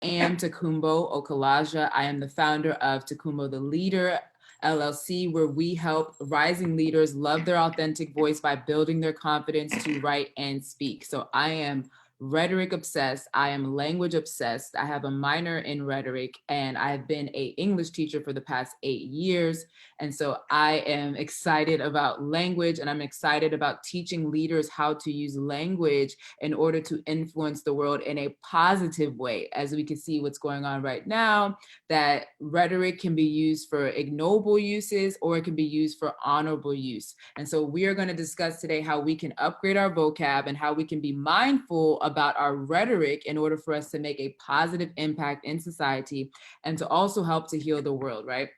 am Takumbo Okalaja. I am the founder of Takumbo the Leader LLC, where we help rising leaders love their authentic voice by building their confidence to write and speak. So I am rhetoric obsessed. I am language obsessed. I have a minor in rhetoric, and I've been an English teacher for the past 8 years. And so I am excited about language, and I'm excited about teaching leaders how to use language in order to influence the world in a positive way. As we can see what's going on right now, that rhetoric can be used for ignoble uses, or it can be used for honorable use. And so we are going to discuss today how we can upgrade our vocab and how we can be mindful about our rhetoric in order for us to make a positive impact in society and to also help to heal the world, right?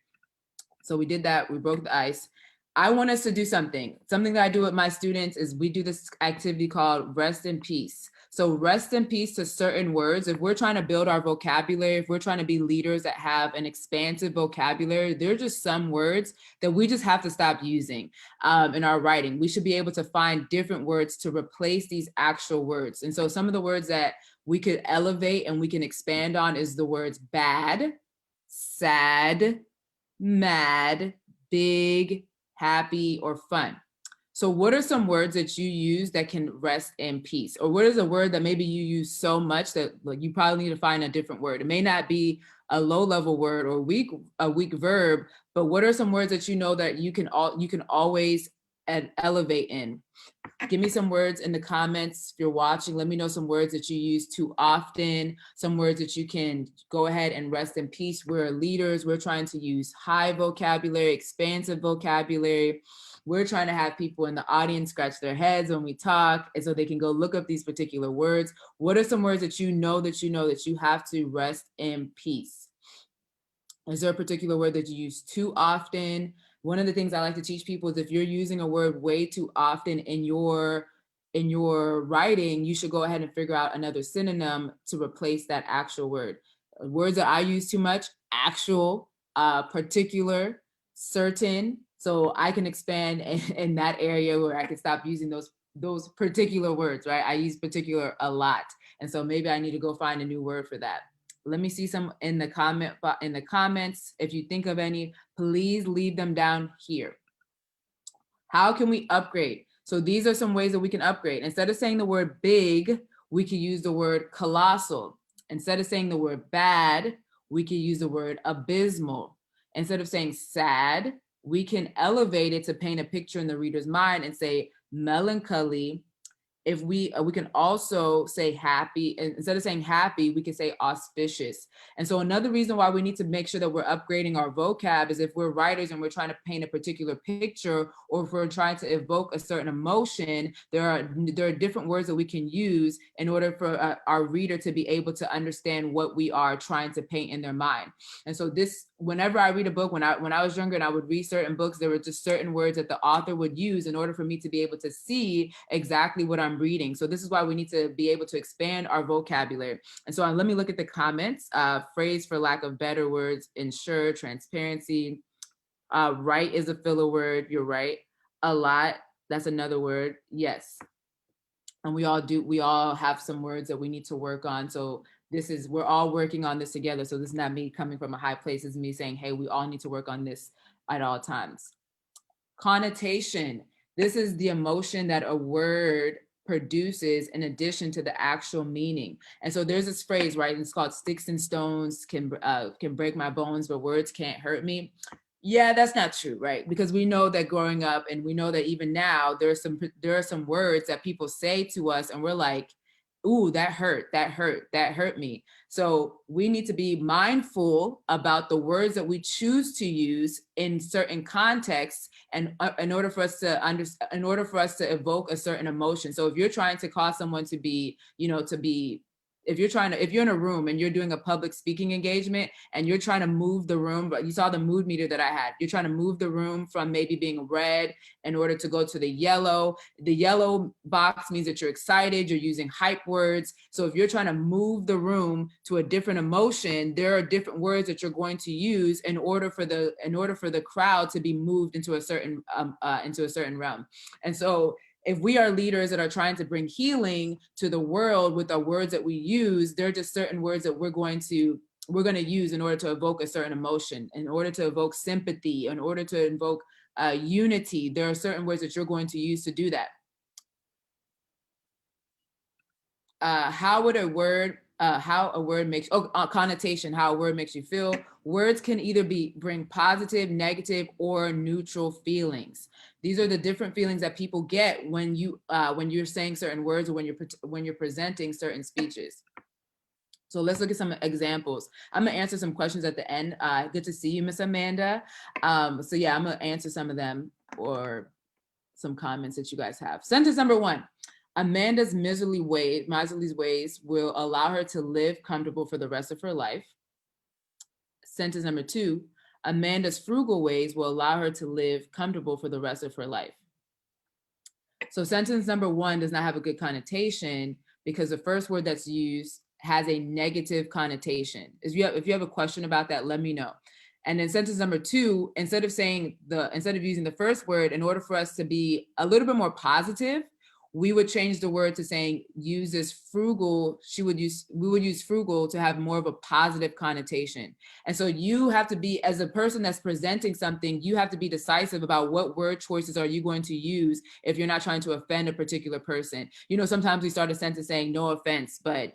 So we did that, we broke the ice. I want us to do something that I do with my students is we do this activity called rest in peace. So rest in peace to certain words. If we're trying to build our vocabulary, if we're trying to be leaders that have an expansive vocabulary, there are just some words that we just have to stop using in our writing. We should be able to find different words to replace these actual words. And so some of the words that we could elevate and we can expand on is the words bad, sad, mad, big, happy, or fun. So what are some words that you use that can rest in peace? Or what is a word that maybe you use so much that like you probably need to find a different word? It may not be a low-level word or a weak verb, but what are some words that you know that you can always elevate in? Give me some words in the comments if you're watching. Let me know some words that you use too often, some words that you can go ahead and rest in peace. We're leaders. We're trying to use high vocabulary, expansive vocabulary. We're trying to have people in the audience scratch their heads when we talk, and so they can go look up these particular words. What are some words that you know that you have to rest in peace? Is there a particular word that you use too often? One of the things I like to teach people is if you're using a word way too often in your writing, you should go ahead and figure out another synonym to replace that actual word. Words that I use too much: actual, particular, certain. So I can expand in that area where I can stop using those particular words, right? I use particular a lot. And so maybe I need to go find a new word for that. Let me see some in the comments. If you think of any, please leave them down here. How can we upgrade? So these are some ways that we can upgrade. Instead of saying the word big, we could use the word colossal. Instead of saying the word bad, we could use the word abysmal. Instead of saying sad, we can elevate it to paint a picture in the reader's mind and say melancholy. If we can also say happy. Instead of saying happy, we can say auspicious. And so another reason why we need to make sure that we're upgrading our vocab is if we're writers and we're trying to paint a particular picture, or if we're trying to evoke a certain emotion, there are different words that we can use in order for our reader to be able to understand what we are trying to paint in their mind. And so this, whenever I read a book, when I was younger and I would read certain books, there were just certain words that the author would use in order for me to be able to see exactly what I'm reading. So this is why we need to be able to expand our vocabulary. And so let me look at the comments. Phrase, for lack of better words: ensure, transparency. Right is a filler word. You're right. A lot, that's another word. Yes. And we all have some words that we need to work on. So we're all working on this together. So this is not me coming from a high place. It's me saying, hey, we all need to work on this at all times. Connotation. This is the emotion that a word produces in addition to the actual meaning. And so there's this phrase, right? It's called sticks and stones can break my bones, but words can't hurt me. Yeah, that's not true, right? Because we know that growing up, and we know that even now, there are some words that people say to us and we're like, ooh, that hurt me. So we need to be mindful about the words that we choose to use in certain contexts, and in order for us to evoke a certain emotion. So if you're trying to cause someone to be, if you're in a room and you're doing a public speaking engagement and you're trying to move the room, but you saw the mood meter that I had, you're trying to move the room from maybe being red in order to go to the yellow box means that you're excited, you're using hype words. So if you're trying to move the room to a different emotion, there are different words that you're going to use in order for the crowd to be moved into a certain realm. And so if we are leaders that are trying to bring healing to the world with the words that we use, there are just certain words that we're going to use in order to evoke a certain emotion, in order to evoke sympathy, in order to invoke unity. There are certain words that you're going to use to do that. How a word makes connotation, how a word makes you feel. Words can either bring positive, negative, or neutral feelings. These are the different feelings that people get when you're saying certain words, or when you're presenting certain speeches. So let's look at some examples. I'm gonna answer some questions at the end. Good to see you, Miss Amanda. So yeah, I'm gonna answer some of them or some comments that you guys have. Sentence number 1. Amanda's miserly ways will allow her to live comfortable for the rest of her life. Sentence number 2. Amanda's frugal ways will allow her to live comfortable for the rest of her life. So sentence number 1 does not have a good connotation because the first word that's used has a negative connotation. If you have a question about that, let me know. And then sentence number 2, instead of using the first word, in order for us to be a little bit more positive, we would change the word to saying uses frugal. We would use frugal to have more of a positive connotation. And so you have to be, as a person that's presenting something, you have to be decisive about what word choices are you going to use if you're not trying to offend a particular person. You know, sometimes we start a sentence saying no offense, but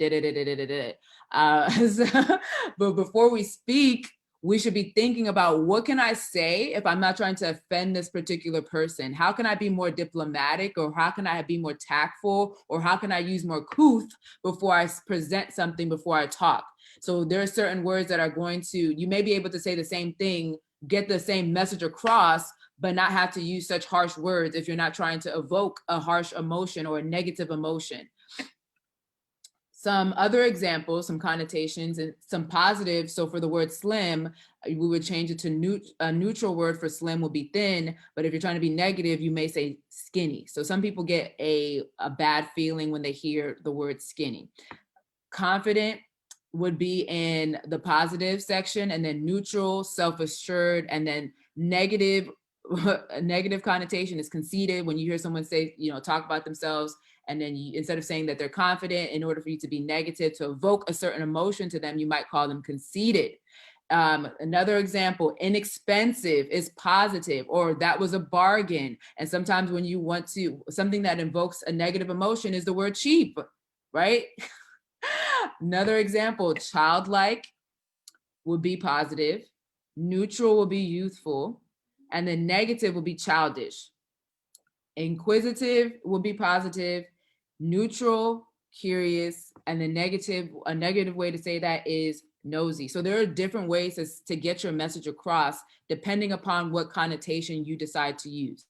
but before we speak, we should be thinking about what can I say if I'm not trying to offend this particular person? How can I be more diplomatic, or how can I be more tactful, or how can I use more couth before I present something, before I talk? So there are certain words that are going to, you may be able to say the same thing, get the same message across, but not have to use such harsh words if you're not trying to evoke a harsh emotion or a negative emotion. Some other examples, some connotations, and some positives. So for the word slim, we would change it to a neutral word for slim will be thin, but if you're trying to be negative, you may say skinny. So some people get a bad feeling when they hear the word skinny. Confident would be in the positive section, and then neutral, self-assured, and then negative. A negative connotation is conceited. When you hear someone say, talk about themselves, and then instead of saying that they're confident, in order for you to be negative, to evoke a certain emotion to them, you might call them conceited. Another example, inexpensive is positive, or that was a bargain. And sometimes when you want to, something that invokes a negative emotion is the word cheap, right? Another example, childlike would be positive, neutral will be youthful, and then negative will be childish. Inquisitive will be positive, neutral, curious, and a negative way to say that is nosy. So there are different ways to get your message across depending upon what connotation you decide to use.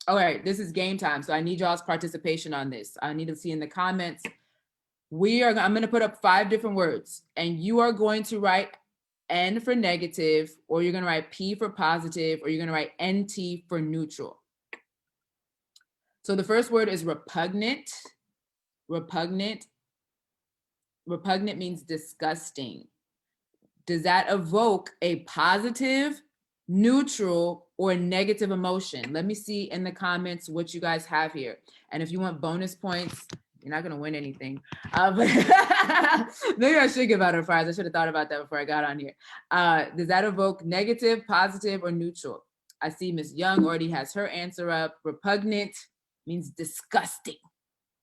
All right, this is game time, so I need y'all's participation on this. I need to see in the comments. I'm going to put up 5 different words, and you are going to write N for negative, or you're going to write P for positive, or you're going to write NT for neutral. So the first word is repugnant. Repugnant means disgusting. Does that evoke a positive, neutral, or negative emotion? Let me see in the comments what you guys have here. And if you want bonus points, you're not going to win anything. But maybe I should give out a prize. I should have thought about that before I got on here. Does that evoke negative, positive, or neutral? I see Miss Young already has her answer up. Repugnant means disgusting.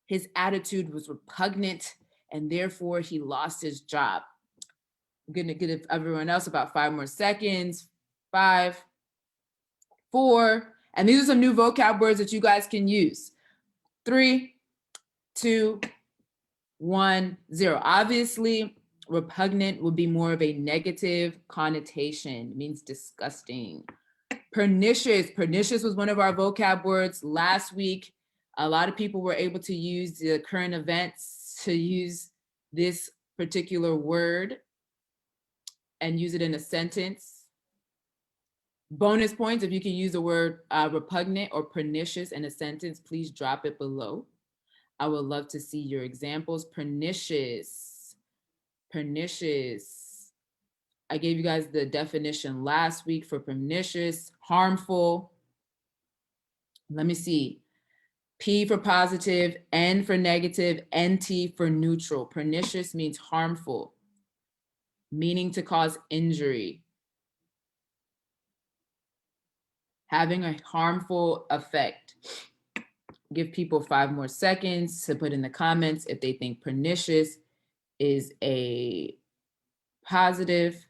His attitude was repugnant, and therefore he lost his job. I'm going to give everyone else about 5 more seconds. 5, 4, and these are some new vocab words that you guys can use. 3, 2, 1, 0. Obviously, repugnant would be more of a negative connotation. It means disgusting. Pernicious. Pernicious was one of our vocab words last week. A lot of people were able to use the current events to use this particular word and use it in a sentence. Bonus points, if you can use the word repugnant or pernicious in a sentence, please drop it below. I would love to see your examples. Pernicious. Pernicious. I gave you guys the definition last week for pernicious: harmful, Let me see. P for positive, N for negative, NT for neutral. Pernicious means harmful, meaning to cause injury, having a harmful effect. Give people 5 more seconds to put in the comments if they think pernicious is a positive,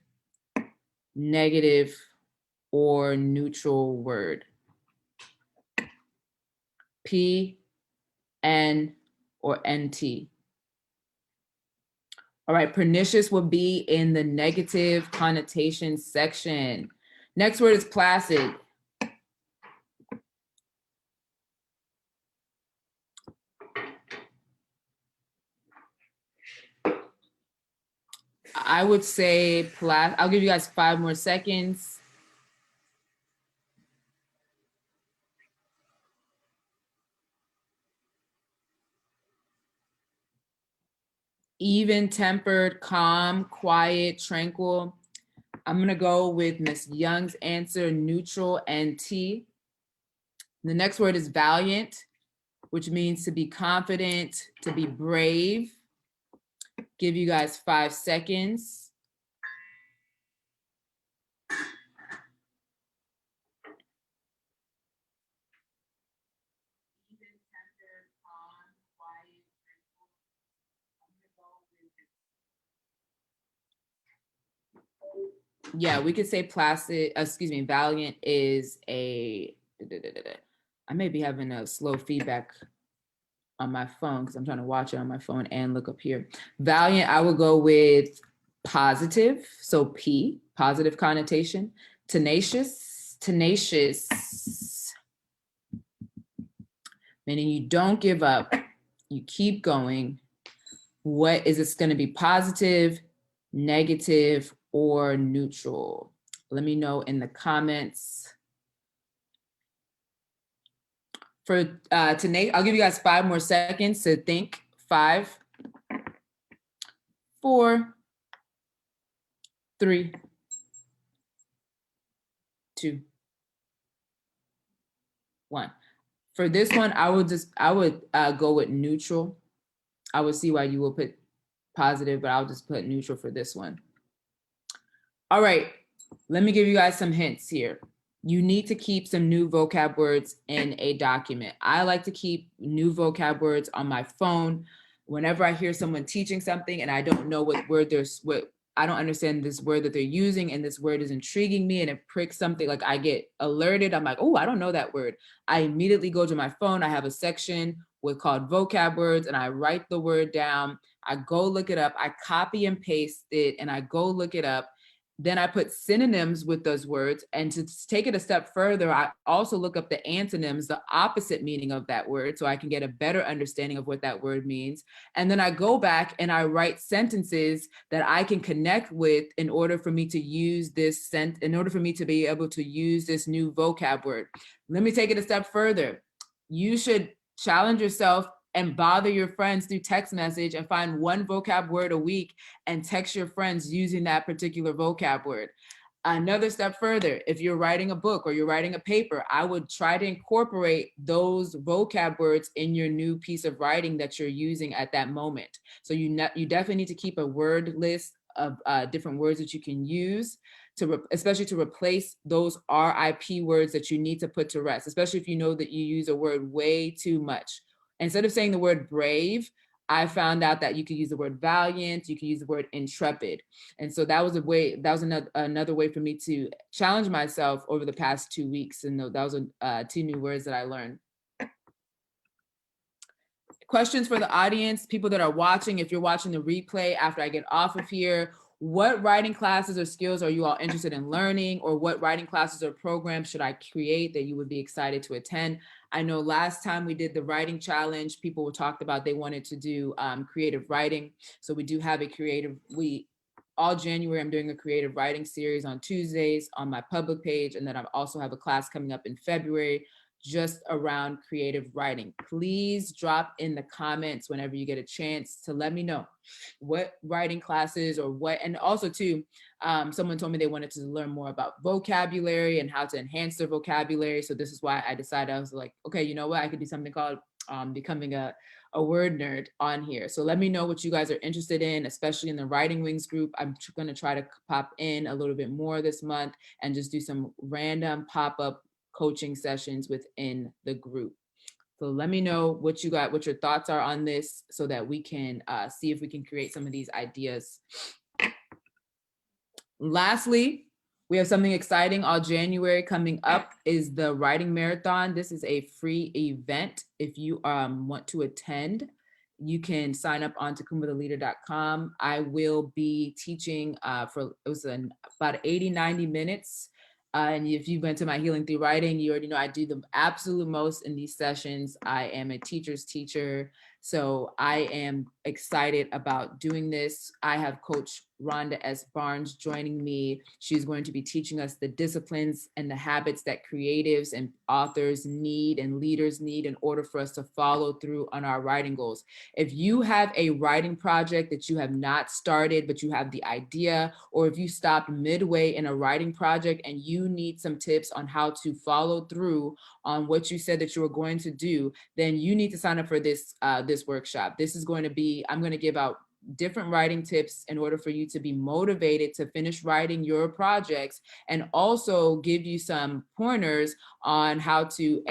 negative, or neutral word. P, N, or NT. All right, pernicious will be in the negative connotation section. Next word is placid. I would say I'll give you guys 5 more seconds. Even tempered, calm, quiet, tranquil. I'm gonna go with Miss Young's answer, neutral, NT. The next word is valiant, which means to be confident, to be brave. Give you guys 5 seconds. Yeah, we could say placid, valiant is a, I may be having a slow feedback on my phone because I'm trying to watch it on my phone and look up here. Valiant, I would go with positive. So P, positive connotation. Tenacious, meaning you don't give up, you keep going. What is this going to be, positive, negative, or neutral? Let me know in the comments. For I'll give you guys 5 more seconds to think. 5, 4, 3, 2, 1. For this one, I would go with neutral. I would see why you will put positive, but I'll just put neutral for this one. All right, let me give you guys some hints here. You need to keep some new vocab words in a document. I like to keep new vocab words on my phone. Whenever I hear someone teaching something and I don't know what word I don't understand this word that they're using and this word is intriguing me and it pricks something, like I get alerted. I'm like, oh, I don't know that word. I immediately go to my phone. I have a section called vocab words and I write the word down. I go look it up. I copy and paste it and I go look it up. Then I put synonyms with those words. And to take it a step further, I also look up the antonyms, the opposite meaning of that word, so I can get a better understanding of what that word means. And then I go back and I write sentences that I can connect with in order for me to use this in order for me to be able to use this new vocab word. Let me take it a step further. You should challenge yourself and bother your friends through text message and find one vocab word a week and text your friends using that particular vocab word. Another step further, if you're writing a book or you're writing a paper, I would try to incorporate those vocab words in your new piece of writing that you're using at that moment. So you definitely need to keep a word list of different words that you can use especially to replace those RIP words that you need to put to rest, especially if you know that you use a word way too much. Instead of saying the word brave, I found out that you could use the word valiant, you can use the word intrepid. And so that was another way for me to challenge myself over the past 2 weeks. And that was 2 new words that I learned. Questions for the audience, people that are watching, if you're watching the replay after I get off of here, what writing classes or skills are you all interested in learning, or what writing classes or programs should I create that you would be excited to attend? I know last time we did the writing challenge, people talked about they wanted to do creative writing. So we do have all January, I'm doing a creative writing series on Tuesdays on my public page. And then I also have a class coming up in February just around creative writing. Please drop in the comments whenever you get a chance to let me know what writing classes or what, and also too, someone told me they wanted to learn more about vocabulary and how to enhance their vocabulary. So this is why I decided, I was like, okay, you know what, I could do something called becoming a word nerd on here. So let me know what you guys are interested in, especially in the Writing Wings group. I'm going to try to pop in a little bit more this month and just do some random pop-up coaching sessions within the group. So let me know what you got, what your thoughts are on this, so that we can see if we can create some of these ideas. Lastly, we have something exciting all January coming up is the Writing Marathon. This is a free event. If you want to attend, you can sign up on takumbothelleader.com. I will be teaching for about 80, 90 minutes. And if you've been to my Healing Through Writing, you already know I do the absolute most in these sessions. I am a teacher's teacher. So I am excited about doing this. I have Coach Rhonda S. Barnes joining me. She's going to be teaching us the disciplines and the habits that creatives and authors need and leaders need in order for us to follow through on our writing goals. If you have a writing project that you have not started, but you have the idea, or if you stopped midway in a writing project and you need some tips on how to follow through on what you said that you were going to do, then you need to sign up for this this workshop. This is going to be, I'm going to give out different writing tips in order for you to be motivated to finish writing your projects, and also give you some pointers on how to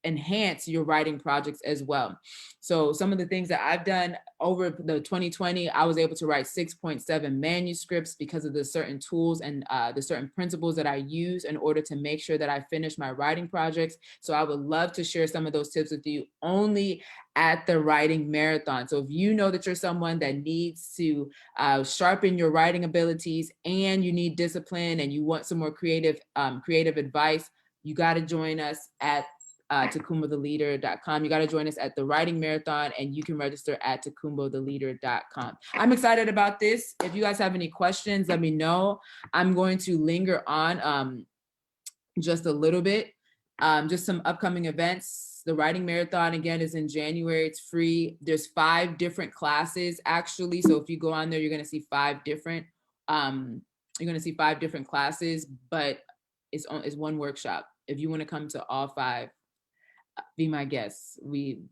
enhance your writing projects as well. So some of the things that I've done over the 2020, I was able to write 6.7 manuscripts because of the certain tools and the certain principles that I use in order to make sure that I finish my writing projects. So I would love to share some of those tips with you only at the Writing Marathon. So if you know that you're someone that needs to sharpen your writing abilities and you need discipline and you want some more creative advice, you got to join us at takumbothelleader.com. You got to join us at the Writing Marathon, and you can register at takumbothelleader.com. I'm excited about this. If you guys have any questions, let me know. I'm going to linger on just a little bit. Just some upcoming events. The Writing Marathon, again, is in January. It's free. There's 5 different classes, actually. So if you go on there, you're going to see 5 different classes, but it's one workshop. If you want to come to all 5, be my guest. We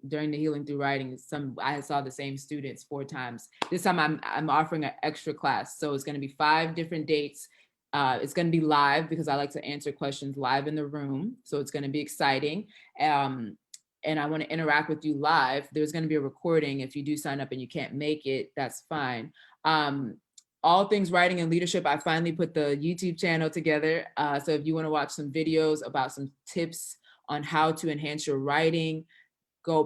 during the Healing Through Writing, I saw the same students 4 times. This time I'm offering an extra class. So it's going to be 5 different dates. It's going to be live because I like to answer questions live in the room. So it's going to be exciting. And I want to interact with you live. There's going to be a recording. If you do sign up and you can't make it, that's fine. All things writing and leadership, I finally put the YouTube channel together. So if you want to watch some videos about some tips on how to enhance your writing,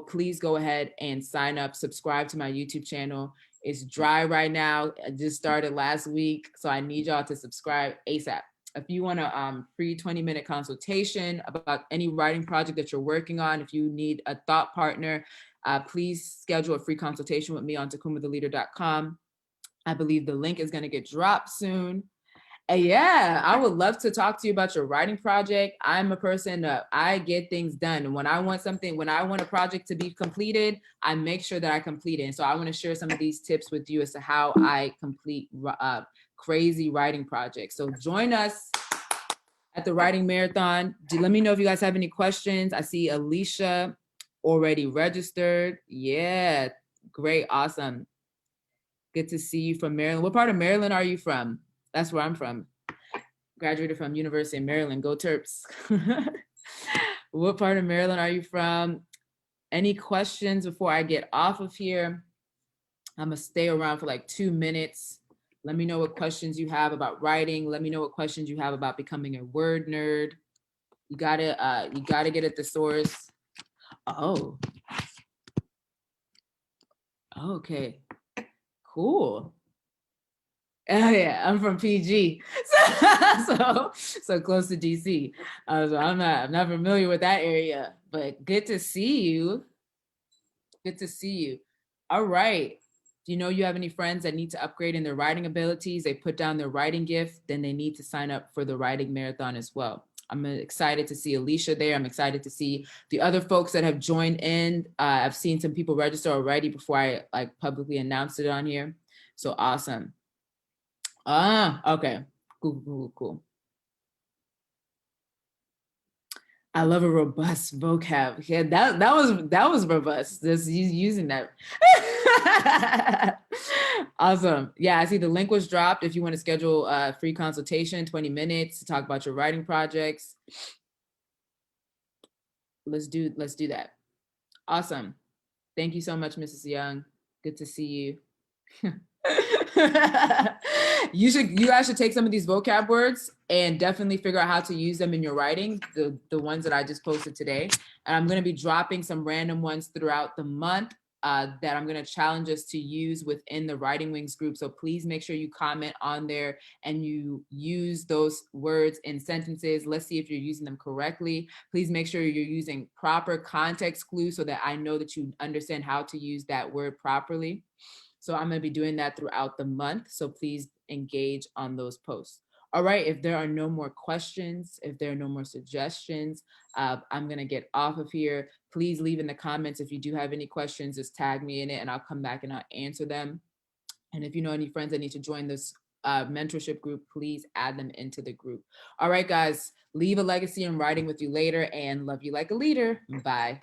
please go ahead and sign up, subscribe to my YouTube channel. It's dry right now. I just started last week, so I need y'all to subscribe ASAP. If you want a free 20-minute consultation about any writing project that you're working on, if you need a thought partner, please schedule a free consultation with me on takumbothelleader.com. I believe the link is going to get dropped soon. And yeah, I would love to talk to you about your writing project. I'm a person that I get things done. And when I want a project to be completed, I make sure that I complete it. And so I want to share some of these tips with you as to how I complete crazy writing projects. So join us at the Writing Marathon. Let me know if you guys have any questions. I see Alicia already registered. Yeah, great, awesome. Good to see you from Maryland. What part of Maryland are you from? That's where I'm from. Graduated from University of Maryland. Go Terps. What part of Maryland are you from? Any questions before I get off of here? I'm going to stay around for like 2 minutes. Let me know what questions you have about writing. Let me know what questions you have about becoming a word nerd. You gotta get at the source. Oh. Okay. Cool. Oh yeah, I'm from PG, so close to DC. So I'm not familiar with that area, but good to see you. Good to see you. All right. Do you know you have any friends that need to upgrade in their writing abilities? They put down their writing gift, then they need to sign up for the Writing Marathon as well. I'm excited to see Alicia there. I'm excited to see the other folks that have joined in. I've seen some people register already before I like publicly announced it on here. So awesome. Okay. Cool. I love a robust vocab. Yeah, that was robust. Just using that. Awesome. Yeah, I see the link was dropped. If you want to schedule a free consultation, 20 minutes to talk about your writing projects. Let's do that. Awesome. Thank you so much, Mrs. Young. Good to see you. You guys should take some of these vocab words and definitely figure out how to use them in your writing, the ones that I just posted today. And I'm going to be dropping some random ones throughout the month that I'm going to challenge us to use within the Writing Wings group. So please make sure you comment on there and you use those words in sentences. Let's see if you're using them correctly. Please make sure you're using proper context clues so that I know that you understand how to use that word properly. So I'm going to be doing that throughout the month. So please engage on those posts. All right, if there are no more questions, if there are no more suggestions, I'm going to get off of here. Please leave in the comments if you do have any questions, just tag me in it and I'll come back and I'll answer them. And if you know any friends that need to join this mentorship group, please add them into the group. All right, guys, leave a legacy in writing with you later and love you like a leader. Bye.